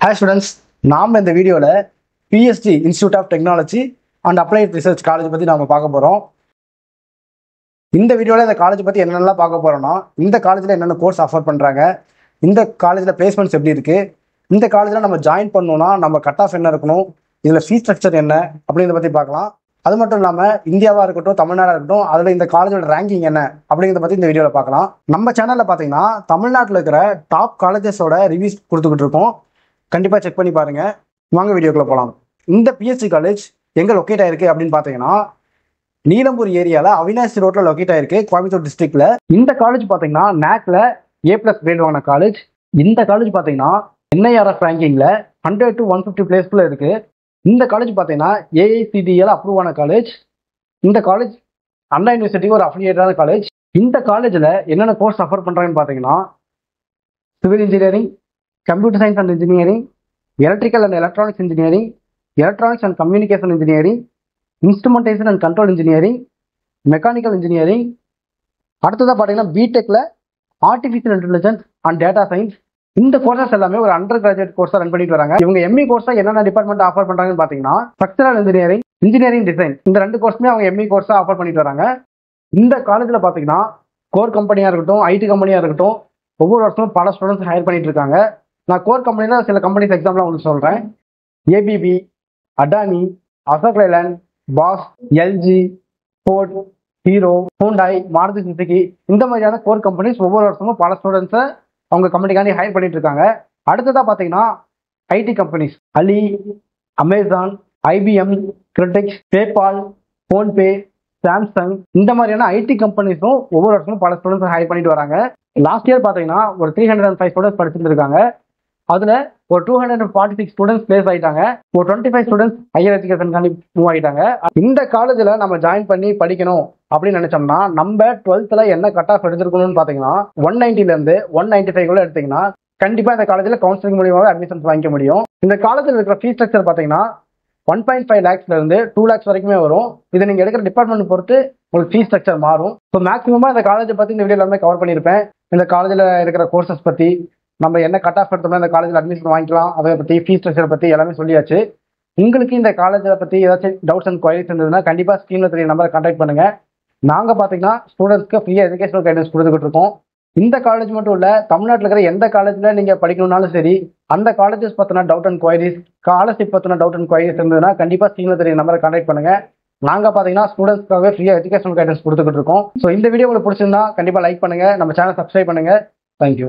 Hi students, நாம் இந்த வீடியோவில் BST institute of technology and applied research college பற்றி நாம் பார்க்க போகிறோம். இந்த வீடியோவில் இந்த காலேஜ் பற்றி என்னென்னலாம் பார்க்க போகிறோம்னா, இந்த காலேஜில் என்னென்ன கோர்ஸ் ஆஃபர் பண்ணுறாங்க, இந்த காலேஜில் பிளேஸ்மெண்ட்ஸ் எப்படி இருக்குது, இந்த காலேஜில் நம்ம ஜாயின் பண்ணணும்னா நம்ம கட் ஆஃப் என்ன இருக்கணும், இதில் ஃபீஸ் ஸ்ட்ரக்சர் என்ன அப்படிங்கிறத பற்றி பார்க்கலாம். அது மட்டும் இல்லாமல் இந்தியாவாக இருக்கட்டும், தமிழ்நாடாக இருக்கட்டும், அதில் இந்த காலேஜோட ரேங்கிங் என்ன அப்படிங்கிறத பற்றி இந்த வீடியோவில் பார்க்கலாம். நம்ம சேனலில் பார்த்தீங்கன்னா தமிழ்நாட்டில் இருக்கிற டாப் காலேஜஸோட ரிவ்யூஸ் கொடுத்துக்கிட்டு இருக்கோம். கண்டிப்பாக செக் பண்ணி பாருங்க. வாங்க வீடியோக்குள்ள போகலாம். இந்த பிஎஸ்சி காலேஜ் எங்கே லொக்கேட் ஆயிருக்கு அப்படின்னு பார்த்தீங்கன்னா, நீலம்பூர் ஏரியாவில் அவினாசி ரோட்டில் லொக்கேட் ஆயிருக்கு, கோயம்புத்தூர் டிஸ்ட்ரிக்ட்ல. இந்த காலேஜ் பார்த்தீங்கன்னா NACல A+ கிரேட் வாங்கின காலேஜ். இந்த காலேஜ் பார்த்தீங்கன்னா NIRF ரேங்கிங்கில் 100 to 150 பிளேஸ்க்குள்ள இருக்கு. இந்த காலேஜ் பார்த்தீங்கன்னா AICTE அப்ரூவ் ஆன காலேஜ். இந்த காலேஜ் அண்ணா யூனிவர்சிட்டிக்கு ஒரு அஃபிலியேட்டான காலேஜ். இந்த காலேஜில் என்னென்ன கோர்ஸ் ஆஃபர் பண்ணுறாங்கன்னு பார்த்தீங்கன்னா, civil engineering, computer science and engineering, electrical and electronics engineering, electronics and communication engineering, instrumentation and control engineering, mechanical engineering. அடுத்ததாக பார்த்தீங்கன்னா பிடெக்கில் artificial intelligence and data science. இந்த கோர்சஸ் எல்லாமே ஒரு அண்டர் கிராஜுவேட் கோர்ஸாக ரன் பண்ணிட்டு வராங்க. இவங்க ME கோர்ஸாக என்னென்ன டிபார்ட்மெண்ட் ஆஃபர் பண்ணுறாங்கன்னு பார்த்தீங்கன்னா, ஸ்ட்ரக்சரல் இன்ஜினியரிங், இன்ஜினியரிங் டிசைன், இந்த 2 கோர்ஸுமே அவங்க ME கோர்ஸாக ஆஃபர் பண்ணிட்டு வராங்க. இந்த காலேஜில் பார்த்தீங்கன்னா கோர் கம்பெனியாக இருக்கட்டும், ஐடி கம்பெனியாக இருக்கட்டும், ஒவ்வொரு வருஷமும் பல ஸ்டூடெண்ட்ஸ் ஹையர் பண்ணிட்டு இருக்காங்க. நான் கோர் கம்பெனியில் சில கம்பெனிஸ் எக்ஸாம்பிளாக உங்களுக்கு சொல்கிறேன். ABB, Adani, Ashok Leyland, Bosch, LG, Ford, Hero, Hyundai, Maruti Suzuki, இந்த மாதிரியான கோர் கம்பெனிஸ் ஒவ்வொரு வருஷமும் பல ஸ்டூடெண்ட்ஸை அவங்க கம்பெனிக்காண்டி ஹையர் பண்ணிட்டு இருக்காங்க. அடுத்ததாக பார்த்தீங்கன்னா IT companies Ali, Amazon, IBM, critics, PayPal, PhonePe, Samsung, இந்த மாதிரியான ஐடி கம்பெனிஸும் ஒவ்வொரு வருஷமும் பல ஸ்டூடெண்ட்ஸ் ஹையர் பண்ணிட்டு வராங்க. லாஸ்ட் இயர் பார்த்தீங்கன்னா ஒரு 305 ஸ்டூடெண்ட்ஸ் படிச்சுட்டு இருக்காங்க. அதில் ஒரு 246 ஸ்டூடெண்ட்ஸ் பிளேஸ் ஆகிட்டாங்க. ஒரு 25 ஸ்டூடெண்ட்ஸ் ஹையர் எஜுகேஷனுக்காண்டி மூவ் ஆகிட்டாங்க. இந்த காலேஜில் நம்ம ஜாயின் பண்ணி படிக்கணும் அப்படின்னு நினைச்சோம்னா, நம்ம 12th என்ன கட் ஆஃப் எடுத்துருக்கணும்னு பார்த்தீங்கன்னா 190லேருந்து 195 எடுத்தீங்கன்னா கண்டிப்பாக இந்த காலேஜில் கவுன்சிலிங் மூலியமாகவே அட்மிஷன்ஸ் வாங்கிக்க முடியும். இந்த காலேஜில் இருக்கிற ஃபீஸ் ஸ்ட்ரக்சர் பார்த்தீங்கன்னா 1.5 lakhsலேருந்து 2 lakhs வரைக்குமே வரும். இதை நீங்கள் எடுக்கிற டிபார்ட்மெண்ட் பொறுத்து உங்களுக்கு ஃபீஸ் ஸ்ட்ரக்சர் மாறும். ஸோ மேக்ஸிமமாக இந்த காலேஜை பற்றி இந்த வீடியோ எல்லாமே கவர் பண்ணியிருப்பேன். இந்த காலேஜில் இருக்கிற கோர்சஸ் பற்றி, நம்ம என்ன கட் ஆஃப் எடுத்தோம்னா இந்த காலேஜில் அட்மிஷன் வாங்கிக்கலாம், அதை பற்றி ஃபீஸ் ஸ்ட்ரக்சரை பற்றி எல்லாமே சொல்லியாச்சு. உங்களுக்கு இந்த காலேஜை பற்றி ஏதாச்சும் டவுட்ஸ் அண்ட் குவரிஸ் இருந்ததுன்னா கண்டிப்பாக ஸ்க்ரீனில் தெரிய நம்பரை கான்டாக்ட் பண்ணுங்கள். நாங்கள் பார்த்தீங்கன்னா ஸ்டூடெண்ட்ஸ்க்கு ஃப்ரீயாக எஜுகேஷனல் கைடன்ஸ் கொடுத்துக்கிட்டு இருக்கோம். இந்த காலேஜ் மட்டும் இல்லை, தமிழ்நாட்டில் இருக்கிற எந்த காலேஜில் நீங்கள் படிக்கணும்னாலும் சரி, அந்த காலேஜஸ் பற்றின டவுட் அண்ட் குவரிஸ், ஸ்காலர்ஷிப் பற்றின டவுட் அண்ட் குவரிஸ் இருந்ததுன்னா கண்டிப்பாக ஸ்க்ரீனில் தெரிய நம்பரை கான்டாக்ட் பண்ணுங்கள். நாங்கள் பார்த்தீங்கன்னா ஸ்டூடெண்ட்ஸ்க்காகவே ஃப்ரீயாக எஜுகேஷனல் கைடன்ஸ் கொடுத்துக்கிட்டு இருக்கோம். ஸோ இந்த வீடியோ உங்களுக்கு பிடிச்சிருந்தா கண்டிப்பாக லைக் பண்ணுங்கள், நம்ம சேனல் சப்ஸ்கிரைப் பண்ணுங்கள். தேங்க்யூ.